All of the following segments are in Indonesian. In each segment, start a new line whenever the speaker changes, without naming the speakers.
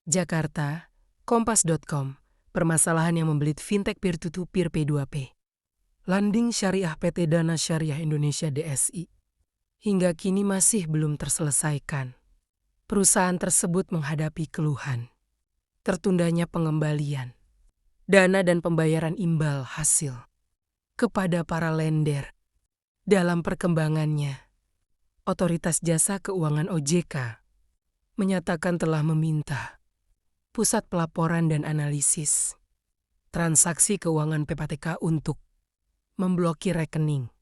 Jakarta, Kompas.com, permasalahan yang membelit fintech peer-to-peer P2P. Landing Syariah PT Dana Syariah Indonesia DSI. Hingga kini masih belum terselesaikan. Perusahaan tersebut menghadapi keluhan. Tertundanya pengembalian dana dan pembayaran imbal hasil kepada para lender. Dalam perkembangannya, Otoritas Jasa Keuangan OJK menyatakan telah meminta Pusat Pelaporan dan Analisis Transaksi Keuangan PPATK untuk memblokir rekening.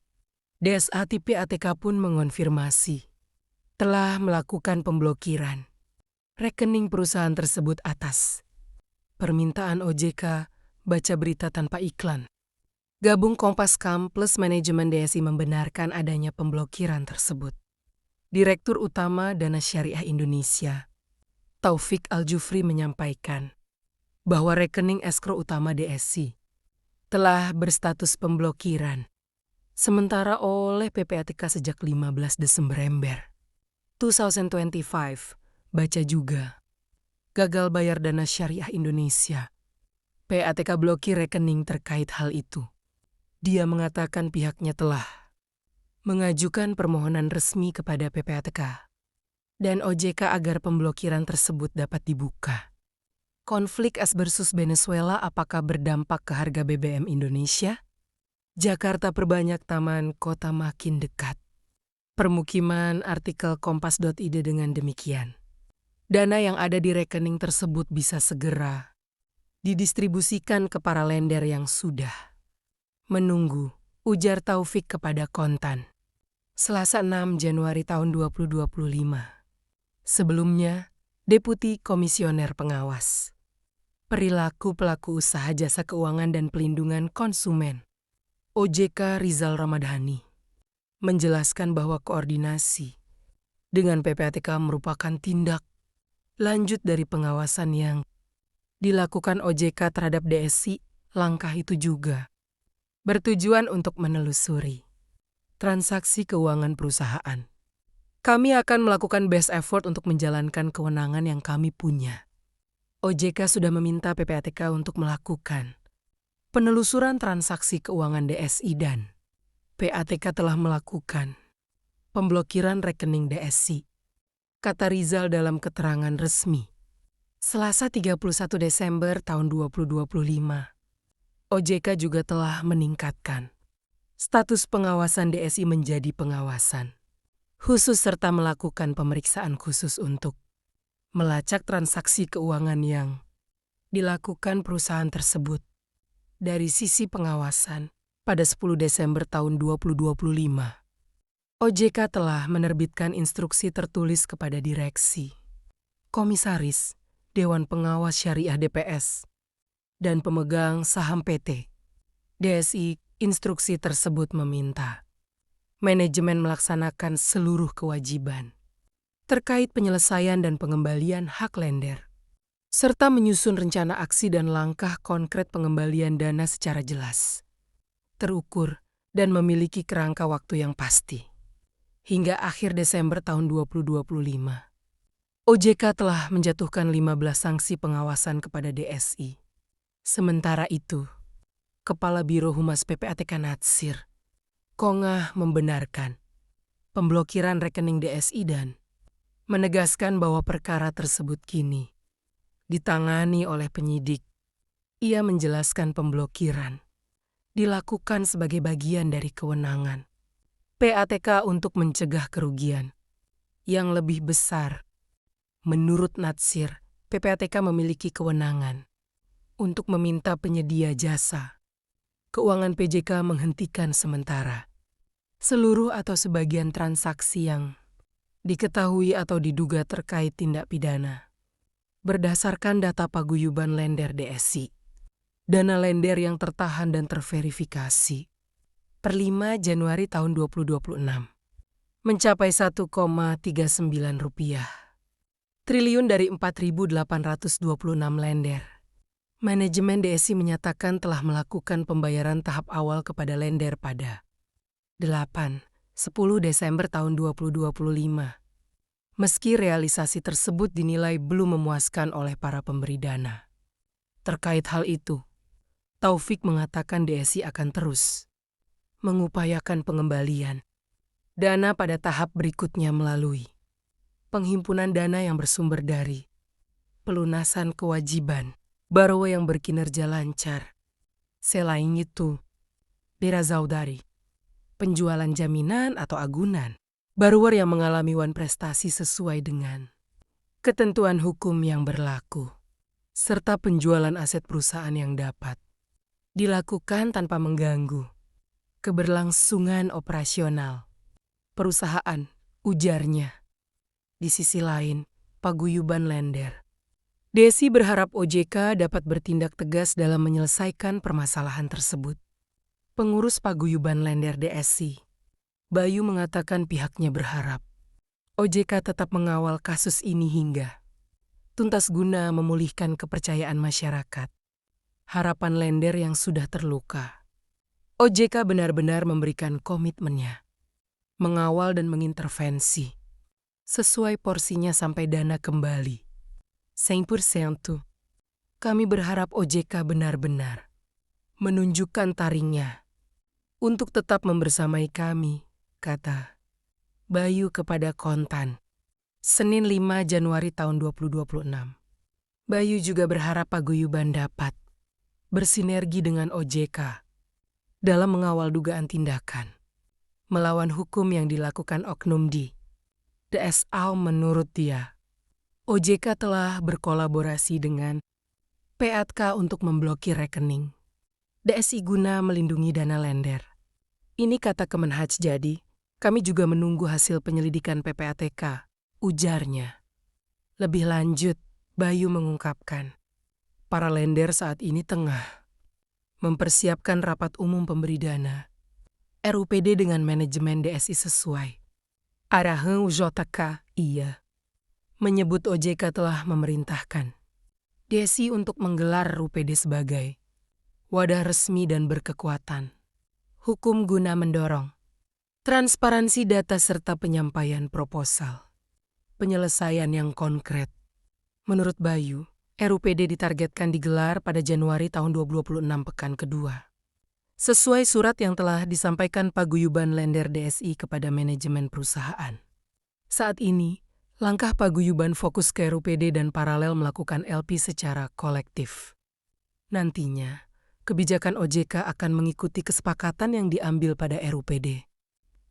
DSA PPATK pun mengonfirmasi telah melakukan pemblokiran rekening perusahaan tersebut atas permintaan OJK. Baca berita tanpa iklan. Gabung Kompas.com plus manajemen DSI membenarkan adanya pemblokiran tersebut. Direktur Utama Dana Syariah Indonesia, Taufik Al-Jufri menyampaikan bahwa rekening escrow utama DSI telah berstatus pemblokiran sementara oleh PPATK sejak 15 Desember 2025. Baca juga, gagal bayar Dana Syariah Indonesia. PPATK blokir rekening terkait hal itu. Dia mengatakan pihaknya telah mengajukan permohonan resmi kepada PPATK dan OJK agar pemblokiran tersebut dapat dibuka. Konflik AS versus Venezuela apakah berdampak ke harga BBM Indonesia? Jakarta perbanyak taman kota makin dekat. Permukiman artikel Kompas.id dengan demikian. Dana yang ada di rekening tersebut bisa segera didistribusikan ke para lender yang sudah menunggu, ujar Taufik kepada Kontan. Selasa 6 Januari tahun 2025. Sebelumnya, Deputi Komisioner Pengawas Perilaku Pelaku Usaha Jasa Keuangan dan Pelindungan Konsumen OJK Rizal Ramadhani menjelaskan bahwa koordinasi dengan PPATK merupakan tindak lanjut dari pengawasan yang dilakukan OJK terhadap DSI. Langkah itu juga bertujuan untuk menelusuri transaksi keuangan perusahaan. Kami akan melakukan best effort untuk menjalankan kewenangan yang kami punya. OJK sudah meminta PPATK untuk melakukan penelusuran transaksi keuangan DSI dan PPATK telah melakukan pemblokiran rekening DSI, kata Rizal dalam keterangan resmi. Selasa 31 Desember tahun 2025, OJK juga telah meningkatkan status pengawasan DSI menjadi pengawasan khusus serta melakukan pemeriksaan khusus untuk melacak transaksi keuangan yang dilakukan perusahaan tersebut. Dari sisi pengawasan, pada 10 Desember tahun 2025, OJK telah menerbitkan instruksi tertulis kepada Direksi, Komisaris, Dewan Pengawas Syariah DPS, dan pemegang saham PT DSI. Instruksi tersebut meminta manajemen melaksanakan seluruh kewajiban terkait penyelesaian dan pengembalian hak lender, serta menyusun rencana aksi dan langkah konkret pengembalian dana secara jelas, terukur, dan memiliki kerangka waktu yang pasti. Hingga akhir Desember tahun 2025, OJK telah menjatuhkan 15 sanksi pengawasan kepada DSI. Sementara itu, Kepala Biro Humas PPATK Natsir Kongah membenarkan pemblokiran rekening DSI dan menegaskan bahwa perkara tersebut kini ditangani oleh penyidik. Ia menjelaskan pemblokiran dilakukan sebagai bagian dari kewenangan PPATK untuk mencegah kerugian yang lebih besar. Menurut Natsir, PPATK memiliki kewenangan untuk meminta penyedia jasa keuangan PJK menghentikan sementara seluruh atau sebagian transaksi yang diketahui atau diduga terkait tindak pidana berdasarkan data paguyuban lender DSI. Dana lender yang tertahan dan terverifikasi per 5 Januari tahun 2026 mencapai Rp1,39 triliun dari 4.826 lender. Manajemen DSI menyatakan telah melakukan pembayaran tahap awal kepada lender pada 8-10 Desember tahun 2025 meski realisasi tersebut dinilai belum memuaskan oleh para pemberi dana. Terkait hal itu, Taufik mengatakan DSI akan terus mengupayakan pengembalian dana pada tahap berikutnya melalui penghimpunan dana yang bersumber dari pelunasan kewajiban borrower yang berkinerja lancar. Selain itu, Berazau dari penjualan jaminan atau agunan borrower yang mengalami wan prestasi sesuai dengan ketentuan hukum yang berlaku, serta penjualan aset perusahaan yang dapat dilakukan tanpa mengganggu keberlangsungan operasional perusahaan, ujarnya. Di sisi lain, paguyuban lender. DSI berharap OJK dapat bertindak tegas dalam menyelesaikan permasalahan tersebut. Pengurus paguyuban lender DSI, Bayu, mengatakan pihaknya berharap OJK tetap mengawal kasus ini hingga tuntas guna memulihkan kepercayaan masyarakat. Harapan lender yang sudah terluka. OJK benar-benar memberikan komitmennya, mengawal dan mengintervensi sesuai porsinya sampai dana kembali 100%. Kami berharap OJK benar-benar menunjukkan taringnya untuk tetap membersamai kami, kata Bayu kepada Kontan, Senin 5 Januari tahun 2026. Bayu juga berharap paguyuban dapat bersinergi dengan OJK dalam mengawal dugaan tindakan melawan hukum yang dilakukan oknum di DSA. Menurut dia, OJK telah berkolaborasi dengan PATK untuk memblokir rekening DSI guna melindungi dana lender. Ini kata Kemenhaj, jadi kami juga menunggu hasil penyelidikan PPATK, ujarnya. Lebih lanjut, Bayu mengungkapkan, para lender saat ini tengah mempersiapkan rapat umum pemberi dana RUPD dengan manajemen DSI sesuai arahan JK. Ia menyebut OJK telah memerintahkan DSI untuk menggelar RUPD sebagai wadah resmi dan berkekuatan hukum guna mendorong transparansi data serta penyampaian proposal penyelesaian yang konkret. Menurut Bayu, RUPD ditargetkan digelar pada Januari tahun 2026 pekan kedua. Sesuai surat yang telah disampaikan paguyuban lender DSI kepada manajemen perusahaan. Saat ini, langkah paguyuban fokus ke RUPD dan paralel melakukan LP secara kolektif. Nantinya, kebijakan OJK akan mengikuti kesepakatan yang diambil pada RUPD.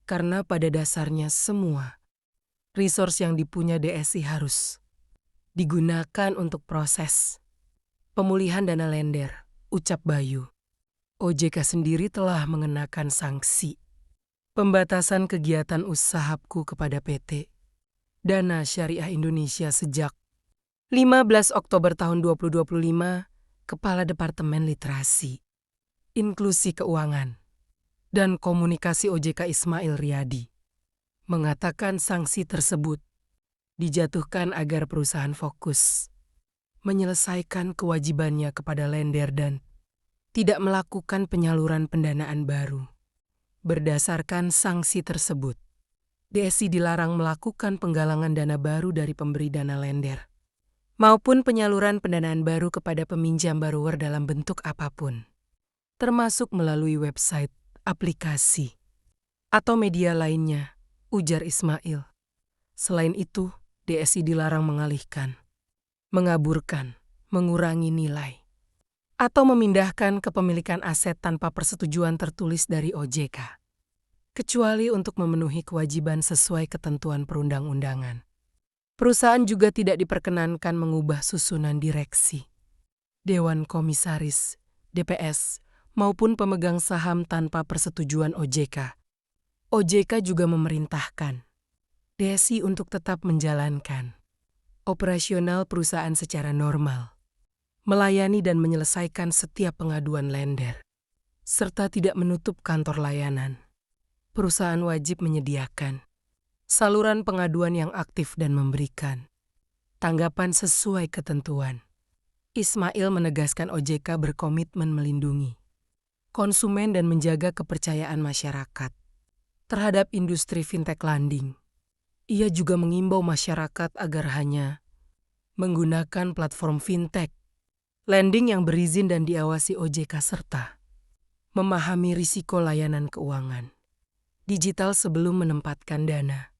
Karena pada dasarnya semua resource yang dipunya DSI harus digunakan untuk proses pemulihan dana lender, ucap Bayu. OJK sendiri telah mengenakan sanksi pembatasan kegiatan usahaku kepada PT Dana Syariah Indonesia sejak 15 Oktober tahun 2025, Kepala Departemen Literasi, Inklusi Keuangan, dan Komunikasi OJK Ismail Riyadi mengatakan sanksi tersebut dijatuhkan agar perusahaan fokus menyelesaikan kewajibannya kepada lender dan tidak melakukan penyaluran pendanaan baru. Berdasarkan sanksi tersebut, DSI dilarang melakukan penggalangan dana baru dari pemberi dana lender maupun penyaluran pendanaan baru kepada peminjam borrower dalam bentuk apapun, termasuk melalui website, aplikasi, atau media lainnya, ujar Ismail. Selain itu, DSI dilarang mengalihkan, mengaburkan, mengurangi nilai, atau memindahkan kepemilikan aset tanpa persetujuan tertulis dari OJK, kecuali untuk memenuhi kewajiban sesuai ketentuan perundang-undangan. Perusahaan juga tidak diperkenankan mengubah susunan direksi, Dewan Komisaris, DPS, maupun pemegang saham tanpa persetujuan OJK. OJK juga memerintahkan DSI untuk tetap menjalankan operasional perusahaan secara normal, melayani dan menyelesaikan setiap pengaduan lender, serta tidak menutup kantor layanan. Perusahaan wajib menyediakan saluran pengaduan yang aktif dan memberikan tanggapan sesuai ketentuan. Ismail menegaskan OJK berkomitmen melindungi konsumen dan menjaga kepercayaan masyarakat terhadap industri fintech lending. Ia juga mengimbau masyarakat agar hanya menggunakan platform fintech, lending yang berizin dan diawasi OJK serta memahami risiko layanan keuangan digital sebelum menempatkan dana.